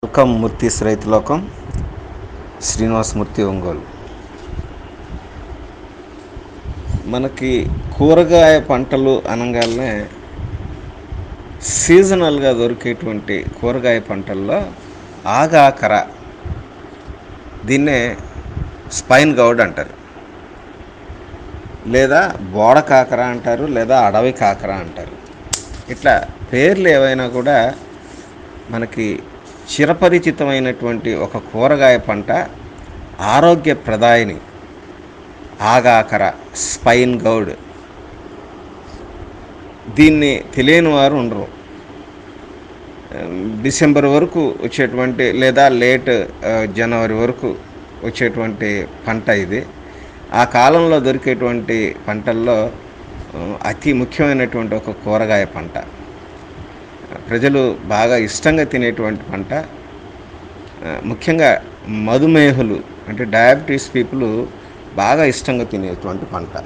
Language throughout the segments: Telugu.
వెల్కమ్ మూర్తిస్ రైతులోకం. శ్రీనివాసమూర్తి ఒంగోలు. మనకి కూరగాయ పంటలు అనగానే సీజనల్గా దొరికేటువంటి కూరగాయ పంటల్లో ఆగాకర, దీన్నే స్పైన్ గౌడ్ అంటారు, లేదా బోడ కాకర అంటారు, లేదా అడవి కాకర అంటారు. ఇట్లా పేర్లు ఏవైనా కూడా మనకి చిరపరిచితమైనటువంటి ఒక కూరగాయ పంట ఆరోగ్యప్రదాయిని ఆగాకర, స్పైన్ గౌడ్. దీన్ని తెలియని వారు ఉండరు. డిసెంబర్ వరకు వచ్చేటువంటి లేదా లేట్ జనవరి వరకు వచ్చేటువంటి పంట ఇది. ఆ కాలంలో దొరికేటువంటి పంటల్లో అతి ముఖ్యమైనటువంటి ఒక కూరగాయ పంట. ప్రజలు బాగా ఇష్టంగా తినేటువంటి పంట. ముఖ్యంగా మధుమేహులు అంటే డయాబెటీస్ పీపుల్ బాగా ఇష్టంగా తినేటువంటి పంట,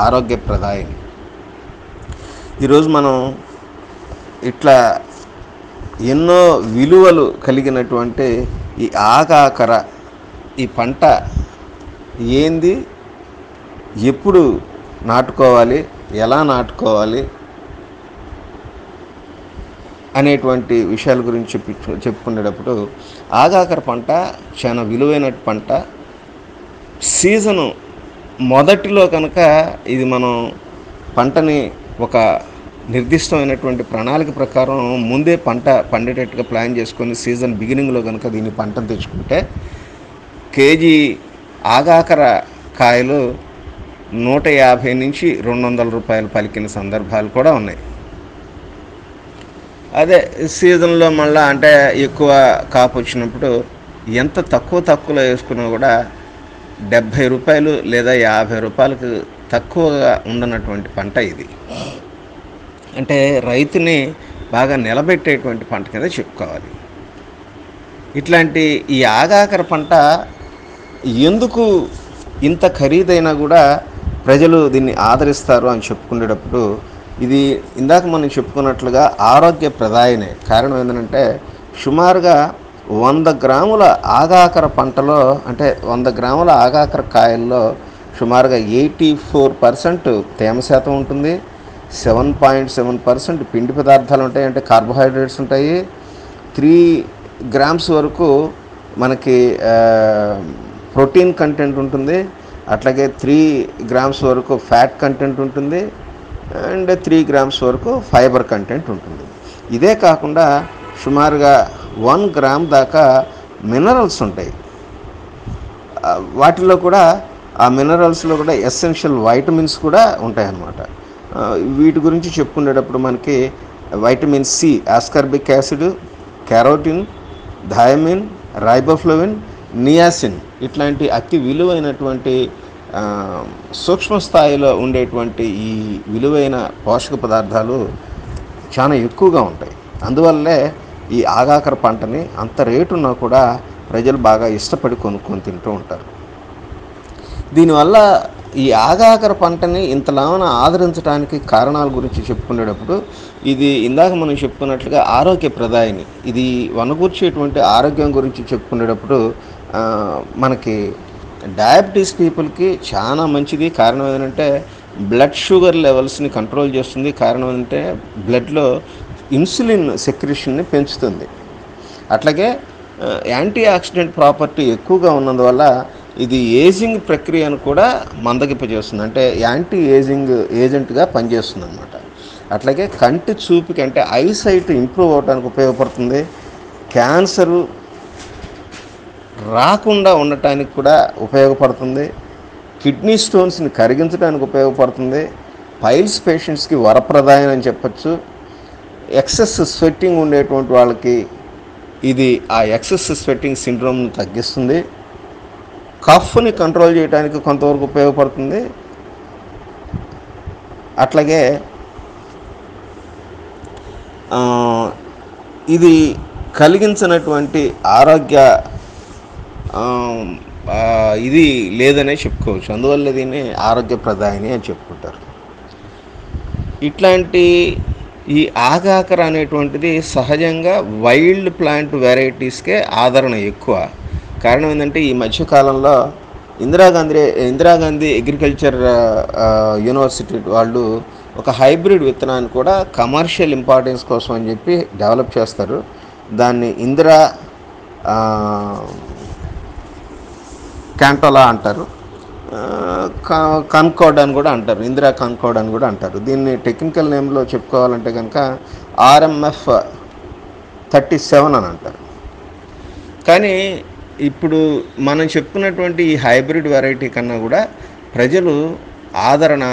ఆరోగ్యప్రదాయం. ఈరోజు మనం ఇట్లా ఎన్నో విలువలు కలిగినటువంటి ఈ ఆగాకర, ఈ పంట ఏంది, ఎప్పుడు నాటుకోవాలి, ఎలా నాటుకోవాలి అనేటువంటి విషయాల గురించి చెప్పుకునేటప్పుడు ఆగాకర పంట చాలా విలువైన పంట. సీజను మొదటిలో కనుక ఇది మనం పంటని ఒక నిర్దిష్టమైనటువంటి ప్రణాళిక ప్రకారం ముందే పంట పండేటట్టుగా ప్లాన్ చేసుకొని సీజన్ బిగినింగ్లో కనుక దీన్ని పంటను తెచ్చుకుంటే కేజీ ఆగాకర కాయలు 150 నుంచి 200 రూపాయలు పలికిన సందర్భాలు కూడా ఉన్నాయి. అదే సీజన్లో మళ్ళీ అంటే ఎక్కువ కాపు వచ్చినప్పుడు ఎంత తక్కువలో వేసుకున్నా కూడా 70 రూపాయలు లేదా 50 రూపాయలకు తక్కువగా ఉండనటువంటి పంట ఇది. అంటే రైతుని బాగా నిలబెట్టేటువంటి పంట కింద చెప్పుకోవాలి. ఇట్లాంటి ఈ ఆగాకర పంట ఎందుకు ఇంత ఖరీదైనా కూడా ప్రజలు దీన్ని ఆదరిస్తారు అని చెప్పుకునేటప్పుడు ఇది ఇందాక మనం చెప్పుకున్నట్లుగా ఆరోగ్యప్రదాయనే. కారణం ఏంటంటే సుమారుగా 100 గ్రాముల ఆగాకర పంటలో, అంటే 100 గ్రాముల ఆగాకర కాయల్లో సుమారుగా 84% తేమ శాతం ఉంటుంది, 7.7% పిండి పదార్థాలు ఉంటాయి, అంటే కార్బోహైడ్రేట్స్ ఉంటాయి, 3 గ్రామ్స్ వరకు మనకి ప్రోటీన్ కంటెంట్ ఉంటుంది, అట్లాగే 3 గ్రామ్స్ వరకు ఫ్యాట్ కంటెంట్ ఉంటుంది, అండ్ 3 గ్రామ్స్ వరకు ఫైబర్ కంటెంట్ ఉంటుంది. ఇదే కాకుండా సుమారుగా 1 గ్రామ్ దాకా మినరల్స్ ఉంటాయి. వాటిలో కూడా ఆ మినరల్స్లో కూడా ఎసెన్షియల్ వైటమిన్స్ కూడా ఉంటాయన్నమాట. వీటి గురించి చెప్పుకునేటప్పుడు మనకి vitamin C, ascorbic acid, carotene, thiamine, riboflavin, niacin ఇట్లాంటి అతి విలువైనటువంటి సూక్ష్మ స్థాయిలో ఉండేటువంటి ఈ విలువైన పోషక పదార్థాలు చాలా ఎక్కువగా ఉంటాయి. అందువల్లే ఈ ఆగాకర పంటని అంత రేటున్నా కూడా ప్రజలు బాగా ఇష్టపడి కొనుక్కొని తింటూ ఉంటారు. దీనివల్ల ఈ ఆగాకర పంటని ఇంతలాన ఆదరించడానికి కారణాల గురించి చెప్పుకునేటప్పుడు ఇది ఇందాక మనం చెప్పుకున్నట్లుగా ఆరోగ్యప్రదాయిని. ఇది వనగూర్చేటువంటి ఆరోగ్యం గురించి చెప్పుకునేటప్పుడు మనకి డయాబెటీస్ పీపుల్కి చాలా మంచిది. కారణం ఏంటంటే బ్లడ్ షుగర్ లెవెల్స్ని కంట్రోల్ చేస్తుంది. కారణం ఏంటంటే బ్లడ్లో ఇన్సులిన్ సెక్రెషన్ని పెంచుతుంది. అట్లాగే యాంటీ ఆక్సిడెంట్ ప్రాపర్టీ ఎక్కువగా ఉన్నందువల్ల ఇది ఏజింగ్ ప్రక్రియను కూడా మందగింపజేస్తుంది, అంటే యాంటీ ఏజింగ్ ఏజెంట్గా పనిచేస్తుంది అన్నమాట. అట్లాగే కంటి చూపుకి, అంటే ఐసైట్ ఇంప్రూవ్ అవడానికి ఉపయోగపడుతుంది. క్యాన్సరు రాకుండా ఉండటానికి కూడా ఉపయోగపడుతుంది. కిడ్నీ స్టోన్స్ని కరిగించడానికి ఉపయోగపడుతుంది. పైల్స్ పేషెంట్స్కి వరప్రదాయం అని చెప్పచ్చు. ఎక్సెస్ స్వెట్టింగ్ ఉండేటువంటి వాళ్ళకి ఇది ఆ ఎక్సెస్ స్వెట్టింగ్ సిండ్రోమ్ని తగ్గిస్తుంది. కఫ్ని కంట్రోల్ చేయడానికి కొంతవరకు ఉపయోగపడుతుంది. అట్లాగే ఇది కలిగించినటువంటి ఆరోగ్య ఇది లేదనే చెప్పుకోవచ్చు. అందువల్ల దీన్ని ఆరోగ్యప్రదాయిని అని చెప్పుకుంటారు. ఇట్లాంటి ఈ ఆగాకర అనేటువంటిది సహజంగా వైల్డ్ ప్లాంట్ వెరైటీస్కే ఆదరణ ఎక్కువ. కారణం ఏంటంటే ఈ మధ్యకాలంలో ఇందిరాగాంధీ అగ్రికల్చర్ యూనివర్సిటీ వాళ్ళు ఒక హైబ్రిడ్ విత్తనాన్ని కూడా కమర్షియల్ ఇంపార్టెన్స్ కోసం అని చెప్పి డెవలప్ చేస్తారు. దాన్ని ఇందిరా క్యాంటోలా అంటారు, కన్కోడ్ అని కూడా అంటారు, ఇందిరా కన్కోడ్ అని కూడా అంటారు. దీన్ని టెక్నికల్ నేమ్లో చెప్పుకోవాలంటే కనుక RMF 37 అని అంటారు. కానీ ఇప్పుడు మనం చెప్పుకున్నటువంటి ఈ హైబ్రిడ్ వెరైటీ కన్నా కూడా ప్రజలు ఆదరణ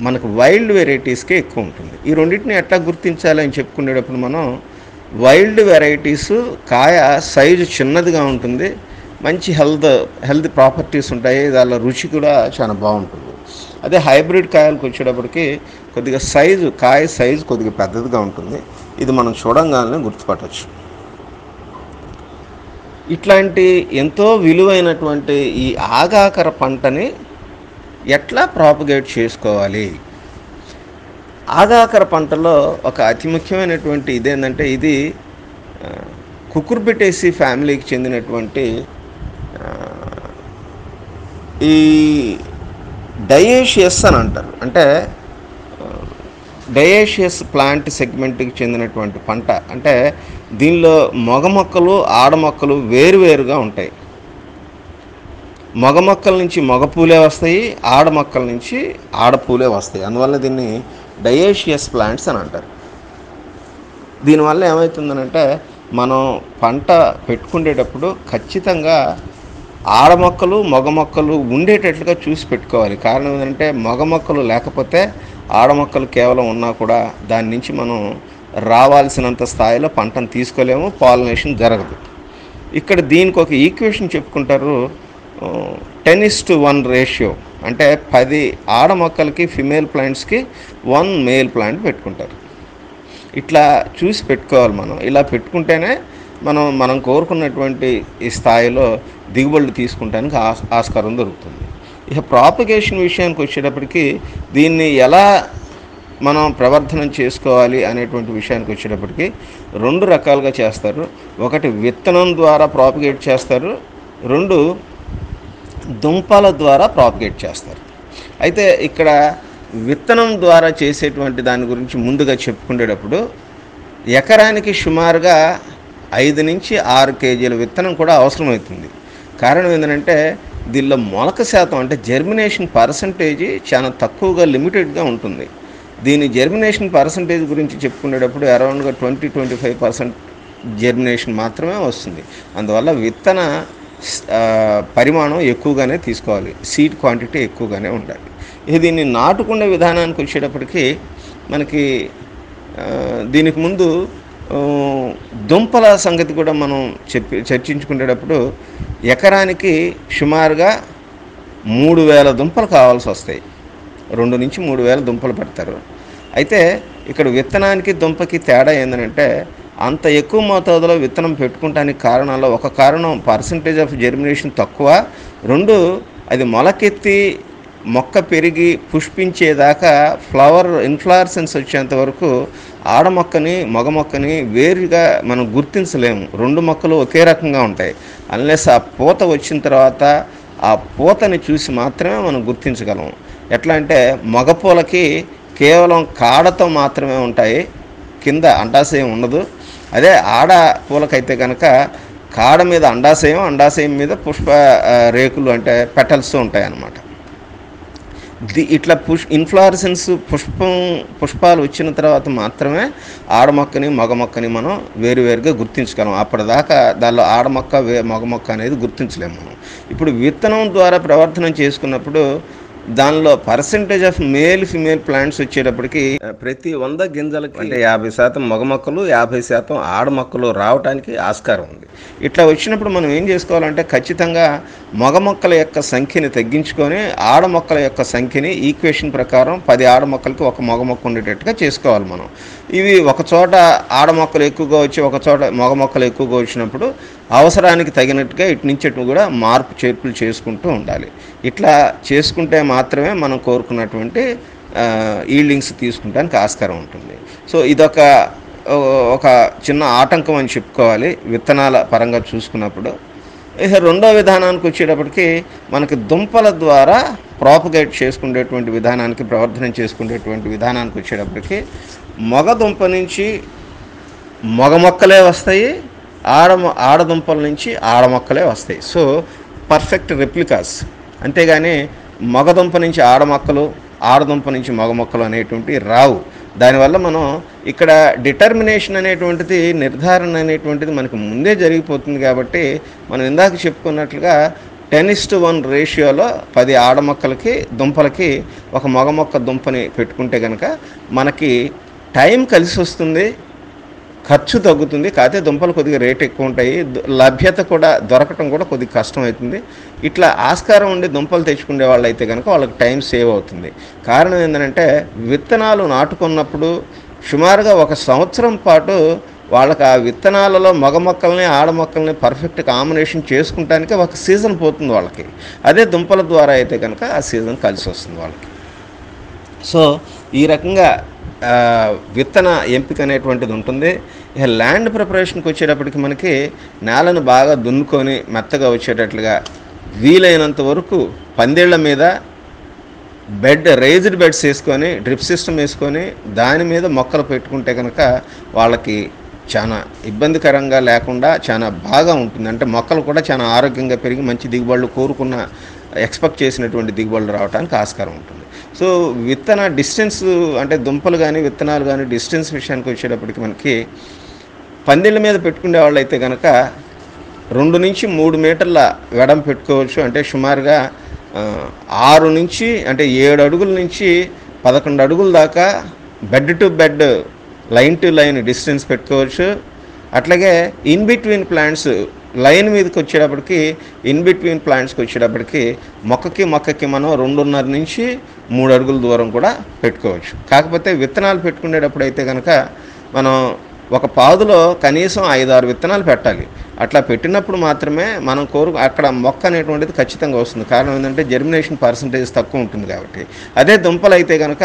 మనకు వైల్డ్ వెరైటీస్కే ఎక్కువ ఉంటుంది. ఈ రెండింటిని ఎట్లా గుర్తించాలని చెప్పుకునేటప్పుడు మనం వైల్డ్ వెరైటీస్ కాయ సైజు చిన్నదిగా ఉంటుంది, మంచి హెల్త్ ప్రాపర్టీస్ ఉంటాయి, దానిలో రుచి కూడా చాలా బాగుంటుంది. అదే హైబ్రిడ్ కాయలకు వచ్చేటప్పటికి కొద్దిగా కాయ సైజు కొద్దిగా పెద్దదిగా ఉంటుంది. ఇది మనం చూడంగానే గుర్తుపట్టవచ్చు. ఇట్లాంటి ఎంతో విలువైనటువంటి ఈ ఆగాకర పంటని ఎట్లా ప్రాపగేట్ చేసుకోవాలి? ఆగాకర పంటలో ఒక అతి ముఖ్యమైనటువంటి ఇదేంటంటే ఇది కుకుర్బిటేసి ఫ్యామిలీకి చెందినటువంటి ఈ డయేషియస్ అని అంటారు. అంటే డయేషియస్ ప్లాంట్ సెగ్మెంట్కి చెందినటువంటి పంట. అంటే దీనిలో మగ మొక్కలు ఆడ మొక్కలు వేరువేరుగా ఉంటాయి. మగ మొక్కల నుంచి మగ పూలే వస్తాయి, ఆడ మొక్కల నుంచి ఆడ పూలే వస్తాయి. అందువల్ల దీన్ని డయేషియస్ ప్లాంట్స్ అని అంటారు. దీనివల్ల ఏమవుతుందనంటే మనం పంట పెట్టుకునేటప్పుడు ఖచ్చితంగా ఆడ మొక్కలు మగ మొక్కలు ఉండేటట్లుగా చూసి పెట్టుకోవాలి. కారణం ఏంటంటే మగ మొక్కలు లేకపోతే ఆడ మొక్కలు కేవలం ఉన్నా కూడా దాని నుంచి మనం రావాల్సినంత స్థాయిలో పంటను తీసుకోలేము, పాలినేషన్ జరగదు. ఇక్కడ దీనికి ఒక ఈక్వేషన్ చెప్పుకుంటారు, 10:1 రేషియో. అంటే 10 ఆడ మొక్కలకి ఫిమేల్ ప్లాంట్స్కి 1 మేల్ ప్లాంట్ పెట్టుకుంటారు. ఇట్లా చూసి పెట్టుకోవాలి మనం. ఇలా పెట్టుకుంటేనే మనం కోరుకున్నటువంటి ఈ స్థాయిలో దిగుబడులు తీసుకుంటానికి ఆస్కారం దొరుకుతుంది. ఇక ప్రాపగేషన్ విషయానికి వచ్చేటప్పటికి దీన్ని ఎలా మనం ప్రవర్ధనం చేసుకోవాలి అనేటువంటి విషయానికి వచ్చేటప్పటికి 2 రకాలుగా చేస్తారు. ఒకటి విత్తనం ద్వారా ప్రాపగేట్ చేస్తారు, 2 దుంపల ద్వారా ప్రాపగేట్ చేస్తారు. అయితే ఇక్కడ విత్తనం ద్వారా చేసేటువంటి దాని గురించి ముందుగా చెప్పుకునేటప్పుడు ఎకరానికి సుమారుగా 5 నుంచి 6 కేజీల విత్తనం కూడా అవసరమవుతుంది. కారణం ఏంటంటే దీనిలో మొలక శాతం అంటే జర్మినేషన్ పర్సంటేజ్ చాలా తక్కువగా లిమిటెడ్గా ఉంటుంది. దీని జర్మినేషన్ పర్సంటేజ్ గురించి చెప్పుకునేటప్పుడు అరౌండ్గా 20-25% జర్మినేషన్ మాత్రమే వస్తుంది. అందువల్ల విత్తన పరిమాణం ఎక్కువగానే తీసుకోవాలి, సీడ్ క్వాంటిటీ ఎక్కువగానే ఉండాలి. దీన్ని నాటుకునే విధానానికి వచ్చేటప్పటికి మనకి దీనికి ముందు దుంపల సంగతి కూడా మనం చర్చించుకునేటప్పుడు ఎకరానికి సుమారుగా 3,000 దుంపలు కావాల్సి వస్తాయి. 2 నుంచి 3,000 దుంపలు పెడతారు. అయితే ఇక్కడ విత్తనానికి దుంపకి తేడా ఏంటంటే అంత ఎక్కువ మోతాదులో విత్తనం పెట్టుకుంటానికి కారణాల్లో ఒక కారణం పర్సంటేజ్ ఆఫ్ జర్మినేషన్ తక్కువ, 2 అది మొలకెత్తి మొక్క పెరిగి పుష్పించేదాకా ఇన్ఫ్లారెసెన్స్ వచ్చేంత వరకు ఆడ మొక్కని మగ మొక్కని వేరుగా మనం గుర్తించలేము. 2 మొక్కలు ఒకే రకంగా ఉంటాయి. అన్లెస్ ఆ పూత వచ్చిన తర్వాత ఆ పూతని చూసి మాత్రమే మనం గుర్తించగలం. ఎట్లా అంటే మగ పూలకి కేవలం కాడతో మాత్రమే ఉంటాయి, కింద అండాశయం ఉండదు. అదే ఆడ పూలకైతే కనుక కాడ మీద అండాశయం మీద పుష్ప రేకులు అంటే పెటల్స్ ఉంటాయి అన్నమాట. ఇట్లా ఇన్ఫ్లారెసెన్స్ పుష్పాలు వచ్చిన తర్వాత మాత్రమే ఆడ మొక్కని మగ మొక్కని మనం వేరువేరుగా గుర్తించగలం. అప్పటిదాకా దానిలో ఆడ మొక్క మగ మొక్క అనేది గుర్తించలేము మనం. ఇప్పుడు విత్తనం ద్వారా ప్రవర్తనం చేసుకున్నప్పుడు దానిలో percentage of male female plants వచ్చేటప్పటికి ప్రతి 100 గింజలకి అంటే 50% మగ మొక్కలు 50% ఆడ మొక్కలు రావడానికి ఆస్కారం ఉంది. ఇట్లా వచ్చినప్పుడు మనం ఏం చేసుకోవాలంటే ఖచ్చితంగా మగ మొక్కల యొక్క సంఖ్యని తగ్గించుకొని ఆడ మొక్కల యొక్క సంఖ్యని ఈక్వేషన్ ప్రకారం 10 ఆడ మొక్కలకి 1 మగ మొక్క ఉండేటట్టుగా చేసుకోవాలి మనం. ఇవి ఒక చోట ఆడ మొక్కలు ఎక్కువగా వచ్చి ఒక చోట మగ మొక్కలు ఎక్కువగా వచ్చినప్పుడు అవసరానికి తగినట్టుగా ఇటు నుంచి అటు కూడా మార్పు చేర్పులు చేసుకుంటూ ఉండాలి. ఇట్లా చేసుకుంటే మాత్రమే మనం కోరుకున్నటువంటి ఈల్డింగ్స్ తీసుకుంటానికి ఆస్కారం ఉంటుంది. సో ఇదొక ఒక చిన్న ఆటంకం అని చెప్పుకోవాలి విత్తనాల పరంగా చూసుకున్నప్పుడు. ఇక రెండో విధానానికి వచ్చేటప్పటికి మనకి దుంపల ద్వారా ప్రాపగేట్ చేసుకునేటువంటి విధానానికి, ప్రవర్ధన చేసుకునేటువంటి విధానానికి వచ్చేటప్పటికి మగ దుంప నుంచి మగ మొక్కలే వస్తాయి, ఆడదుంపల నుంచి ఆడ మొక్కలే వస్తాయి. So perfect replicas. అంతేగాని మగదుంప నుంచి ఆడ మొక్కలు, ఆడదుంప నుంచి మగ మొక్కలు అనేటువంటివి రావు. దానివల్ల మనం ఇక్కడ డిటర్మినేషన్ అనేటువంటిది, నిర్ధారణ అనేటువంటిది మనకు ముందే జరిగిపోతుంది. కాబట్టి మనం ఇందాక చెప్పుకున్నట్లుగా 10:1 రేషియోలో 10 ఆడ మొక్కలకి దుంపలకి ఒక మగ మొక్క దుంపని పెట్టుకుంటే కనుక మనకి టైం కలిసి వస్తుంది, ఖర్చు తగ్గుతుంది. కాకపోతే దుంపలు కొద్దిగా రేట్ ఎక్కువ ఉంటాయి, లభ్యత కూడా దొరకటం కూడా కొద్దిగా కష్టం అవుతుంది. ఇట్లా ఆస్కారం ఉండి దుంపలు తెచ్చుకునే వాళ్ళు అయితే కనుక వాళ్ళకి టైం సేవ్ అవుతుంది. కారణం ఏంటంటే విత్తనాలు నాటుకున్నప్పుడు సుమారుగా 1 సంవత్సరం పాటు వాళ్ళకి ఆ విత్తనాలలో మగ మొక్కల్ని ఆడ మొక్కల్ని పర్ఫెక్ట్ కాంబినేషన్ చేసుకుంటానికి ఒక సీజన్ పోతుంది వాళ్ళకి. అదే దుంపల ద్వారా అయితే కనుక ఆ సీజన్ కలిసి వస్తుంది వాళ్ళకి. సో ఈ రకంగా విత్తన ఎంపిక అనేటువంటిది ఉంటుంది. ఇక ల్యాండ్ ప్రిపరేషన్కి వచ్చేటప్పటికి మనకి నేలను బాగా దున్నుకొని మెత్తగా వచ్చేటట్లుగా వీలైనంత వరకు పందిళ్ళ మీద రేజ్డ్ బెడ్స్ వేసుకొని డ్రిప్ సిస్టమ్ వేసుకొని దాని మీద మొక్కలు పెట్టుకుంటే కనుక వాళ్ళకి చాలా ఇబ్బందికరంగా లేకుండా చాలా బాగా ఉంటుంది. అంటే మొక్కలు కూడా చాలా ఆరోగ్యంగా పెరిగి మంచి దిగుబడులు, కోరుకున్న ఎక్స్పెక్ట్ చేసినటువంటి దిగుబడులు రావడానికి ఆస్కారం ఉంటుంది. సో విత్తన డిస్టెన్స్ అంటే దుంపలు కానీ విత్తనాలు కానీ డిస్టెన్స్ విషయానికి వచ్చేటప్పటికి మనకి పందిళ్ళ మీద పెట్టుకునే వాళ్ళు అయితే కనుక 2 నుంచి 3 మీటర్ల వెడం పెట్టుకోవచ్చు. అంటే సుమారుగా 6 నుంచి అంటే 7 అడుగుల నుంచి 11 అడుగుల దాకా bed to bed, line to line distance పెట్టుకోవచ్చు. అట్లాగే ఇన్ బిట్వీన్ ప్లాంట్స్ లైన్ మీదకి వచ్చేటప్పటికి, ఇన్ బిట్వీన్ ప్లాంట్స్కి వచ్చేటప్పటికి మొక్కకి మనం 2.5 నుంచి 3 అడుగుల దూరం కూడా పెట్టుకోవచ్చు. కాకపోతే విత్తనాలు పెట్టుకునేటప్పుడు అయితే కనుక మనం ఒక పాదులో కనీసం 5-6 విత్తనాలు పెట్టాలి. అట్లా పెట్టినప్పుడు మాత్రమే మనం అక్కడ మొక్క అనేటువంటిది ఖచ్చితంగా వస్తుంది. కారణం ఏంటంటే జర్మినేషన్ పర్సంటేజ్ తక్కువ ఉంటుంది కాబట్టి. అదే దుంపలు అయితే కనుక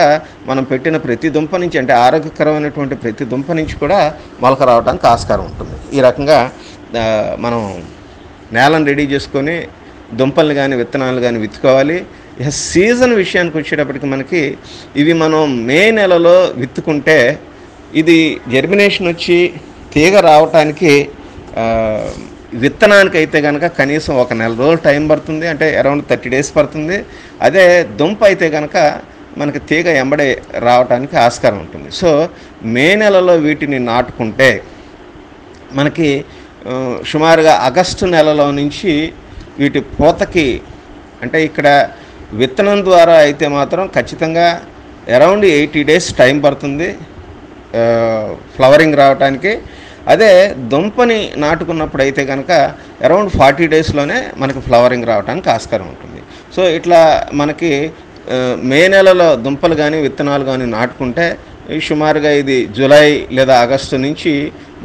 మనం పెట్టిన ప్రతి దుంప నుంచి, అంటే ఆరోగ్యకరమైనటువంటి ప్రతి దుంప నుంచి కూడా మొలక రావడానికి ఆస్కారం ఉంటుంది. ఈ రకంగా మనం నేలను రెడీ చేసుకొని దుంపల్ని కానీ విత్తనాలు కానీ విత్తుకోవాలి. ఇక సీజన్ విషయానికి వచ్చేటప్పటికి మనకి ఇవి మనం మే నెలలో విత్తుకుంటే ఇది జర్మినేషన్ వచ్చి తీగ రావటానికి విత్తనానికి అయితే కనుక కనీసం 1 నెల రోజులు టైం పడుతుంది. అంటే అరౌండ్ 30 days పడుతుంది. అదే దుంప అయితే కనుక మనకి తీగ ఎంబడే రావడానికి ఆస్కారం ఉంటుంది. సో మే నెలలో వీటిని నాటుకుంటే మనకి సుమారుగా ఆగస్టు నెలలో నుంచి వీటి పూతకి, అంటే ఇక్కడ విత్తనం ద్వారా అయితే మాత్రం ఖచ్చితంగా అరౌండ్ 80 days టైం పడుతుంది ఫ్లవరింగ్ రావడానికి. అదే దుంపని నాటుకున్నప్పుడు అయితే కనుక అరౌండ్ 40 daysలోనే మనకి ఫ్లవరింగ్ రావడానికి ఆస్కారం ఉంటుంది. సో ఇట్లా మనకి మే నెలలో దుంపలు కానీ విత్తనాలు కానీ నాటుకుంటే సుమారుగా ఇది జూలై లేదా ఆగస్టు నుంచి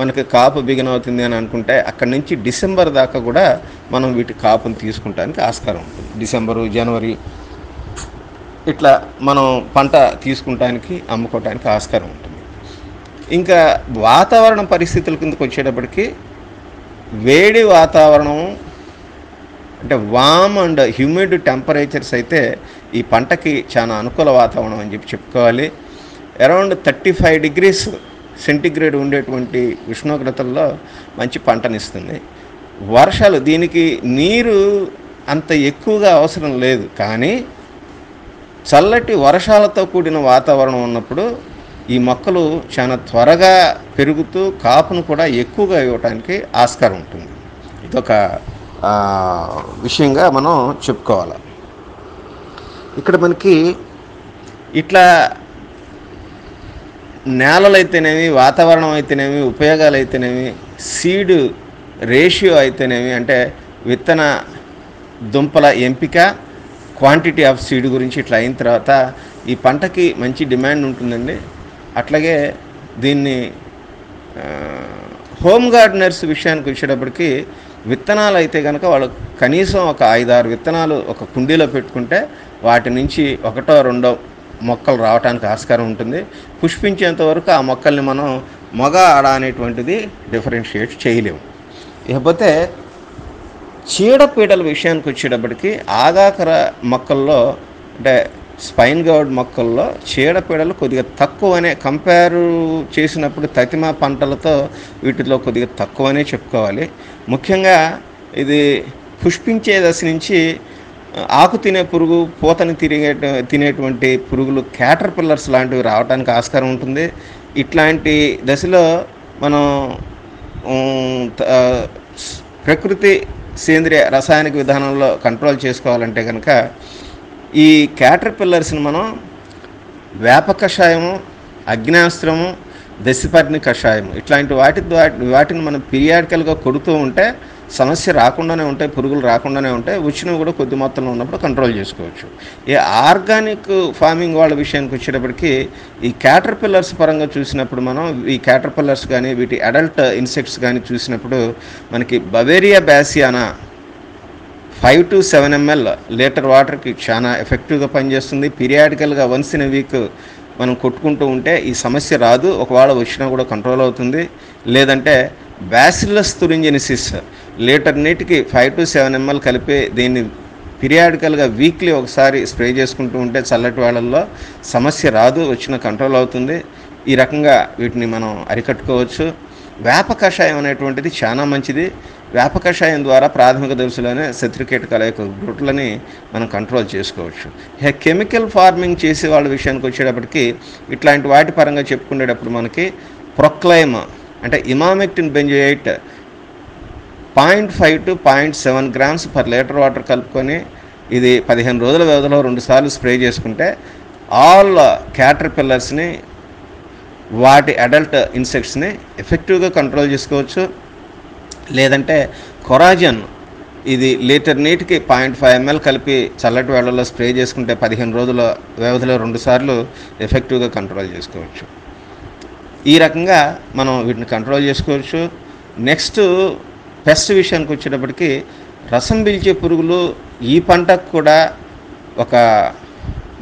మనకి కాపు బిగిన్ అవుతుంది అని అనుకుంటే అక్కడి నుంచి డిసెంబర్ దాకా కూడా మనం వీటి కాపుని తీసుకుంటానికి ఆస్కారం ఉంటుంది. డిసెంబరు, జనవరి ఇట్లా మనం పంట తీసుకుంటానికి, అమ్ముకోవటానికి ఆస్కారం ఉంటుంది. ఇంకా వాతావరణ పరిస్థితుల కిందకు వచ్చేటప్పటికి వేడి వాతావరణం, అంటే వామ్ అండ్ హ్యూమిడ్ టెంపరేచర్స్ అయితే ఈ పంటకి చాలా అనుకూల వాతావరణం అని చెప్పుకోవాలి. అరౌండ్ 35 degrees సెంటిగ్రేడ్ ఉండేటువంటి ఉష్ణోగ్రతల్లో మంచి పంటనిస్తుంది. వర్షాలు, దీనికి నీరు అంత ఎక్కువగా అవసరం లేదు, కానీ చల్లటి వర్షాలతో కూడిన వాతావరణం ఉన్నప్పుడు ఈ మొక్కలు చాలా త్వరగా పెరుగుతూ కాపును కూడా ఎక్కువగా ఇవ్వటానికి ఆస్కారం ఉంటుంది. ఇదొక విషయంగా మనం చెప్పుకోవాలి. ఇక్కడ మనకి ఇట్లా నేలలు అయితేనేమి, వాతావరణం అయితేనేమి, ఉపయోగాలు అయితేనేమి, సీడ్ రేషియో అయితేనేమి, అంటే విత్తన దుంపల ఎంపిక, క్వాంటిటీ ఆఫ్ సీడ్ గురించి ఇట్లా అయిన తర్వాత ఈ పంటకి మంచి డిమాండ్ ఉంటుందండి. అట్లాగే దీన్ని హోమ్ గార్డెనర్స్ విషయానికి వచ్చేటప్పటికి విత్తనాలు అయితే కనుక వాళ్ళు కనీసం ఒక 5-6 విత్తనాలు ఒక కుండీలో పెట్టుకుంటే వాటి నుంచి 1-2 మొక్కలు రావడానికి ఆస్కారం ఉంటుంది. పుష్పించేంత వరకు ఆ మొక్కల్ని మనం మగ ఆడ అనేటువంటిది డిఫరెన్షియేట్ చేయలేము. ఇకపోతే చీడపీడల విషయానికి వచ్చేటప్పటికి ఆగాకర మొక్కల్లో అంటే స్పైన్ గౌడ్ మొక్కల్లో చీడపీడలు కొద్దిగా తక్కువనే కంపేర్ చేసినప్పుడు తతిమ పంటలతో వీటిలో కొద్దిగా తక్కువనే చెప్పుకోవాలి. ముఖ్యంగా ఇది పుష్పించే దశ నుంచి ఆకు తినే పురుగు, పూతని తినేటువంటి పురుగులు, క్యాటర్ పిల్లర్స్ లాంటివి రావడానికి ఆస్కారం ఉంటుంది. ఇట్లాంటి దశలో మనం ప్రకృతి సేంద్రియ రసాయనిక విధానంలో కంట్రోల్ చేసుకోవాలంటే కనుక ఈ క్యాటర్ పిల్లర్స్ని మనం వేప కషాయము, అగ్నాస్త్రము, దశపర్ణి కషాయం ఇట్లాంటి వాటిని మనం పీరియాడికల్గా కొడుతూ ఉంటే సమస్య రాకుండానే ఉంటాయి, పురుగులు రాకుండానే ఉంటాయి. వచ్చినవి కూడా కొద్ది మొత్తంలో ఉన్నప్పుడు కంట్రోల్ చేసుకోవచ్చు. ఈ ఆర్గానిక్ ఫార్మింగ్ వాళ్ళ విషయానికి వచ్చేటప్పటికి ఈ క్యాటర్ పిల్లర్స్ పరంగా చూసినప్పుడు మనం ఈ క్యాటర్ పిల్లర్స్ కానీ వీటి అడల్ట్ ఇన్సెక్ట్స్ కానీ చూసినప్పుడు మనకి బవేరియా బ్యాసియానా 5 to 7 ml లీటర్ వాటర్కి చాలా ఎఫెక్టివ్గా పనిచేస్తుంది. పీరియాడికల్గా వన్స్ ఇన్ వీక్ మనం కొట్టుకుంటూ ఉంటే ఈ సమస్య రాదు. ఒకవేళ వచ్చినా కూడా కంట్రోల్ అవుతుంది. లేదంటే బ్యాసిల్లస్ తురింజెనిసిస్ లీటర్ నీటికి 5 to 7 ml కలిపి దీన్ని పీరియాడికల్గా వీక్లీ ఒకసారి స్ప్రే చేసుకుంటూ ఉంటే చల్లటి వేళల్లో సమస్య రాదు, వచ్చిన కంట్రోల్ అవుతుంది. ఈ రకంగా వీటిని మనం అరికట్టుకోవచ్చు. వేప కషాయం అనేటువంటిది చాలా మంచిది. వేప కషాయం ద్వారా ప్రాథమిక దశలోనే శత్రుకీటకాల యొక్క గ్రుట్లని మనం కంట్రోల్ చేసుకోవచ్చు. కెమికల్ ఫార్మింగ్ చేసే వాళ్ళ విషయానికి వచ్చేటప్పటికి ఇట్లాంటి వాటి పరంగా చెప్పుకునేటప్పుడు మనకి ప్రొక్లైమ్ అంటే emamectin benzoate 0.5 to 0.7 grams per litre water కలుపుకొని ఇది 15 రోజుల వ్యవధిలో 2 సార్లు స్ప్రే చేసుకుంటే ఆల్ క్యాటర్ పిల్లర్స్ని, వాటి అడల్ట్ ఇన్సెక్ట్స్ని ఎఫెక్టివ్గా కంట్రోల్ చేసుకోవచ్చు. లేదంటే కొరాజన్ ఇది లీటర్ నీటికి 0.5 ml కలిపి చల్లటి వేళల్లో స్ప్రే చేసుకుంటే 15 రోజుల వ్యవధిలో 2 సార్లు ఎఫెక్టివ్గా కంట్రోల్ చేసుకోవచ్చు. ఈ రకంగా మనం వీటిని కంట్రోల్ చేసుకోవచ్చు. నెక్స్ట్ పెస్ట్ విషయానికి వచ్చేటప్పటికి రసం పీల్చే పురుగులు ఈ పంటకు కూడా ఒక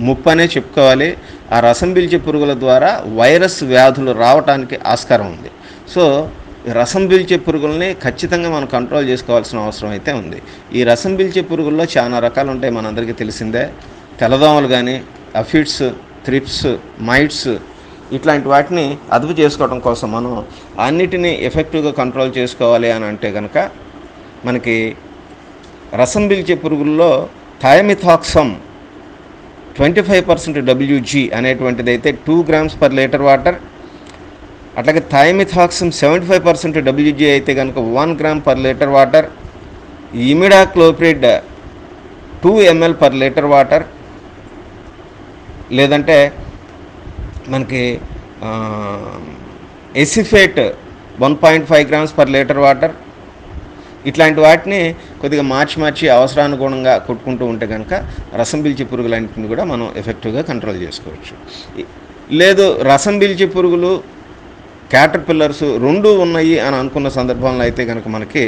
ముప్పు అనే చెప్పుకోవాలి. ఆ రసం పీల్చే పురుగుల ద్వారా వైరస్ వ్యాధులు రావడానికి ఆస్కారం ఉంది. సో రసం పీల్చే పురుగుల్ని ఖచ్చితంగా మనం కంట్రోల్ చేసుకోవాల్సిన అవసరం అయితే ఉంది. ఈ రసం పీల్చే పురుగుల్లో చాలా రకాలు ఉంటాయి, మనందరికీ తెలిసిందే. తెల్లదోమలు కానీ, అఫిడ్స్, థ్రిప్స్, మైట్స్ ఇట్లాంటి వాటిని అదుపు చేసుకోవడం కోసం మనం అన్నిటినీ ఎఫెక్టివ్గా కంట్రోల్ చేసుకోవాలి అని అంటే కనుక మనకి రసం పీల్చే పురుగుల్లో థయామిథాక్సమ్ 25% WG అనేటువంటిది అయితే 2 grams per లీటర్ వాటర్, అట్లాగే థయామిథాక్సమ్ 75% WG అయితే కనుక 1 gram per litre water, imidacloprid 2 ml per litre water, లేదంటే మనకి acephate 1.5 grams per litre water ఇట్లాంటి వాటిని కొద్దిగా మార్చి అవసరానుగుణంగా కొట్టుకుంటూ ఉంటే కనుక రసం పీల్చే పురుగులన్నింటిని కూడా మనం ఎఫెక్టివ్గా కంట్రోల్ చేసుకోవచ్చు. లేదు రసం పీల్చే పురుగులు, క్యాటర్ పిల్లర్స్ రెండూ ఉన్నాయి అని అనుకున్న సందర్భంలో అయితే కనుక మనకి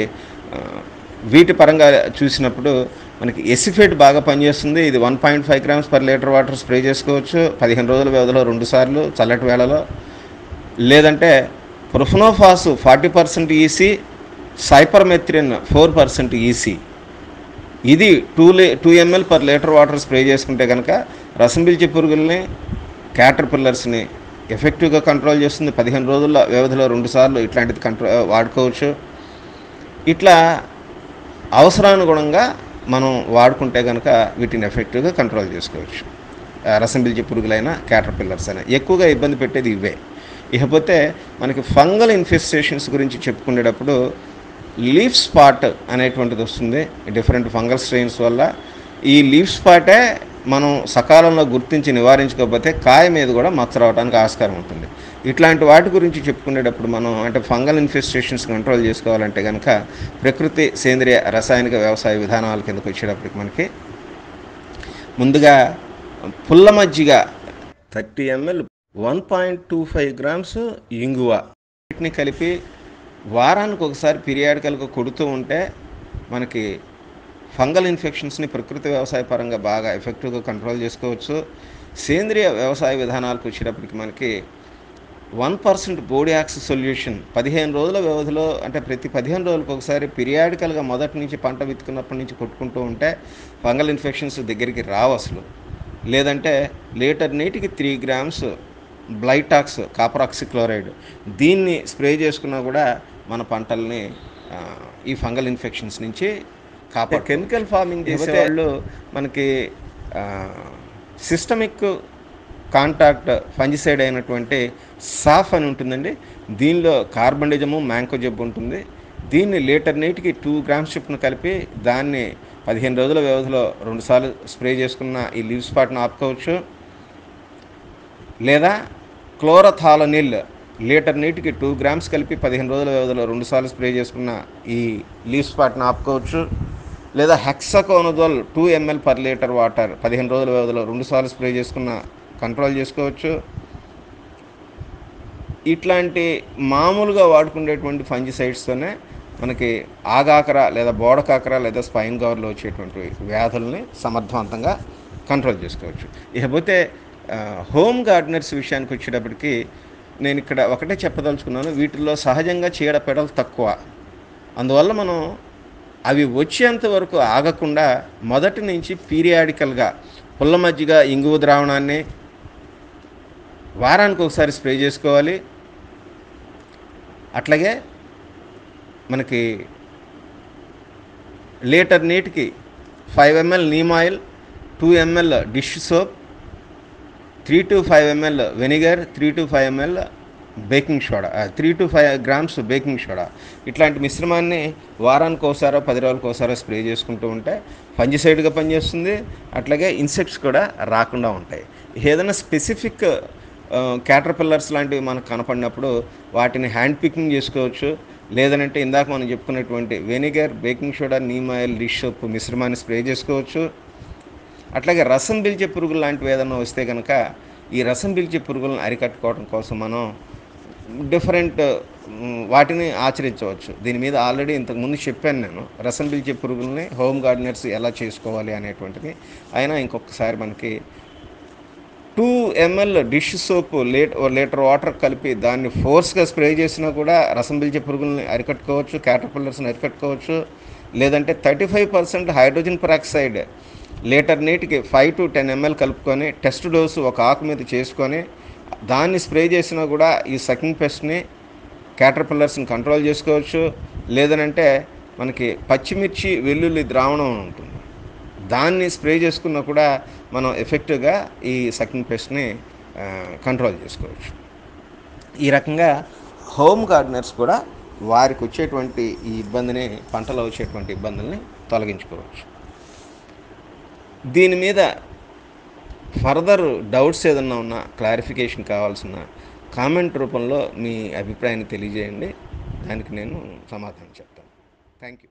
వీటి పరంగా చూసినప్పుడు మనకి ఎసిఫేట్ బాగా పనిచేస్తుంది. ఇది 1.5 grams per litre water spray చేసుకోవచ్చు 15 రోజుల వ్యవధిలో 2 సార్లు చల్లటి వేళలో. లేదంటే ప్రొఫెనోఫాస్ 40% EC, సైపర్మెథ్రిన్ 4% EC ఇది 2 ml per litre water spray చేసుకుంటే కనుక రసం పీల్చే పురుగుల్ని, క్యాటర్ పిల్లర్స్ని ఎఫెక్టివ్గా కంట్రోల్ చేస్తుంది. 15 రోజుల వ్యవధిలో 2 సార్లు ఇట్లాంటిది వాడుకోవచ్చు. ఇట్లా అవసరానుగుణంగా మనం వాడుకుంటే కనుక వీటిని ఎఫెక్టివ్గా కంట్రోల్ చేసుకోవచ్చు. రసం పీల్చే పురుగులైన, క్యాటర్ పిల్లర్స్ అయినా ఎక్కువగా ఇబ్బంది పెట్టేది ఇవే. ఇకపోతే మనకి ఫంగల్ ఇన్ఫెస్టేషన్స్ గురించి చెప్పుకునేటప్పుడు లీఫ్ స్పాట్ అనేటువంటిది వస్తుంది డిఫరెంట్ ఫంగల్ స్ట్రెయిన్స్ వల్ల. ఈ లీఫ్ స్పాటే మనం సకాలంలో గుర్తించి నివారించుకోకపోతే కాయ మీద కూడా మచ్చ రావడానికి ఆస్కారం ఉంటుంది. ఇట్లాంటి వాటి గురించి చెప్పుకునేటప్పుడు మనం అంటే ఫంగల్ ఇన్ఫెస్టేషన్స్ కంట్రోల్ చేసుకోవాలంటే కనుక ప్రకృతి సేంద్రియ రసాయనిక వ్యవసాయ విధానాల కిందకు వచ్చేటప్పటికి మనకి ముందుగా పుల్ల మజ్జిగ 30 ml 1.25 grams ఇంగువ వీటిని కలిపి వారానికి ఒకసారి పీరియాడికల్గా కొడుతూ ఉంటే మనకి ఫంగల్ ఇన్ఫెక్షన్స్ని ప్రకృతి వ్యవసాయ పరంగా బాగా ఎఫెక్టివ్గా కంట్రోల్ చేసుకోవచ్చు. సేంద్రియ వ్యవసాయ విధానాలకు వచ్చేటప్పటికి మనకి 1% బోడియాక్స్ సొల్యూషన్ 15 రోజుల వ్యవధిలో, అంటే ప్రతి 15 రోజులకు ఒకసారి పీరియాడికల్గా మొదటి నుంచి పంట విత్తుకున్నప్పటి నుంచి కొట్టుకుంటూ ఉంటే ఫంగల్ ఇన్ఫెక్షన్స్ దగ్గరికి రావు అసలు. లేదంటే లీటర్ నీటికి 3 గ్రామ్స్ బ్లైటాక్స్ కాపర్ ఆక్సిక్లోరైడ్ దీన్ని స్ప్రే చేసుకున్నా కూడా మన పంటల్ని ఈ ఫంగల్ ఇన్ఫెక్షన్స్ నుంచి కాపాడు. కెమికల్ ఫార్మింగ్ చేసేవాళ్ళు మనకి సిస్టమిక్ కాంటాక్ట్ ఫంజిసైడ్ అయినటువంటి సాఫ్ అని ఉంటుందండి. దీనిలో కార్బండిజము మ్యాంకోజెబ్ ఉంటుంది. దీన్ని లీటర్ నీటికి 2 గ్రామ్స్ చొప్పున కలిపి దాన్ని 15 రోజుల వ్యవధిలో 2 సార్లు స్ప్రే చేసుకున్న ఈ లీవ్ స్పాట్ను ఆపుకోవచ్చు. లేదా క్లోరథాలనిల్ లీటర్ నీటికి 2 గ్రామ్స్ కలిపి 15 రోజుల వ్యవధిలో 2 సార్లు స్ప్రే చేసుకున్న ఈ లీవ్ స్పాట్ను ఆపుకోవచ్చు. లేదా hexaconazole 2 ml per litre water 15 రోజుల వ్యవధిలో 2 సార్లు స్ప్రే చేసుకున్న కంట్రోల్ చేసుకోవచ్చు. ఇట్లాంటి మామూలుగా వాడుకునేటువంటి ఫంజిసైడ్స్తోనే మనకి ఆగాకర లేదా బోడకాకర లేదా స్పైన్ గవర్లో వచ్చేటువంటి వ్యాధుల్ని సమర్థవంతంగా కంట్రోల్ చేసుకోవచ్చు. ఇకపోతే హోమ్ గార్డెనర్స్ విషయానికి వచ్చేటప్పటికి నేను ఇక్కడ ఒకటే చెప్పదలుచుకున్నాను, వీటిల్లో సహజంగా చీడపీడలు తక్కువ. అందువల్ల మనం అవి వచ్చేంత వరకు ఆగకుండా మొదటి నుంచి పీరియాడికల్గా పుల్ల మజ్జిగ ఇంగువ ద్రావణాన్ని వారానికి ఒకసారి స్ప్రే చేసుకోవాలి. అట్లాగే మనకి లీటర్ నీటికి 5 ml neem oil, 2 ml dish soap, 3 to 5 ml vinegar, 3 to 5 ml baking soda, 3 to 5 grams baking soda, ఇట్లాంటి మిశ్రమాన్ని వారానికి ఒకసారో 10 రోజులకు ఒకసారో స్ప్రే చేసుకుంటూ ఉంటే ఫంజిసైడ్గా పనిచేస్తుంది. అట్లాగే ఇన్సెక్ట్స్ కూడా రాకుండా ఉంటాయి. ఏదైనా స్పెసిఫిక్ క్యాటర్పిల్లర్స్ లాంటివి మనకు కనపడినప్పుడు వాటిని హ్యాండ్ పికింగ్ చేసుకోవచ్చు. లేదనంటే ఇందాక మనం చెప్పుకున్నటువంటి vinegar, baking soda, neem oil, dish soap మిశ్రమాన్ని స్ప్రే చేసుకోవచ్చు. అట్లాగే రసం పీల్చే పురుగులు లాంటివి ఏదైనా వస్తే కనుక ఈ రసం పీల్చే పురుగులను అరికట్టుకోవడం కోసం మనం డిఫరెంట్ వాటిని ఆచరించవచ్చు. దీని మీద ఆల్రెడీ ఇంతకుముందు చెప్పాను నేను, రసం పీల్చే పురుగుల్ని హోమ్ గార్డెనర్స్ ఎలా చేసుకోవాలి అనేటువంటిది. అయినా ఇంకొకసారి మనకి 2 ml dish soap litre water కలిపి దాన్ని ఫోర్స్గా స్ప్రే చేసినా కూడా రసం పీల్చే పురుగుల్ని అరికట్టుకోవచ్చు, క్యాటర్పిల్లర్స్ని అరికట్టుకోవచ్చు. లేదంటే 35% హైడ్రోజన్ పెరాక్సైడ్ లీటర్ నీటికి 5 to 10 ml కలుపుకొని టెస్ట్ డోసు ఒక ఆకు మీద చేసుకొని దాన్ని స్ప్రే చేసినా కూడా ఈ సకింగ్ పెస్ట్ని, క్యాటర్పిల్లర్స్ని కంట్రోల్ చేసుకోవచ్చు. లేదనంటే మనకి పచ్చిమిర్చి వెల్లుల్లి ద్రావణం ఉంటుంది, దాన్ని స్ప్రే చేసుకున్నా కూడా మనం ఎఫెక్టివ్గా ఈ సకింగ్ పెస్ట్ని కంట్రోల్ చేసుకోవచ్చు. ఈ రకంగా హోమ్ గార్డెనర్స్ కూడా వారికి వచ్చేటువంటి ఈ ఇబ్బందిని, పంటలో వచ్చేటువంటి ఇబ్బందుల్ని తొలగించుకోవచ్చు. దీని మీద ఫర్దర్ డౌట్స్ ఏదన్నా ఉన్నా, క్లారిఫికేషన్ కావాల్సిన కామెంట్ రూపంలో మీ అభిప్రాయాన్ని తెలియజేయండి. దానికి నేను సమాధానం చెప్తాను. Thank you.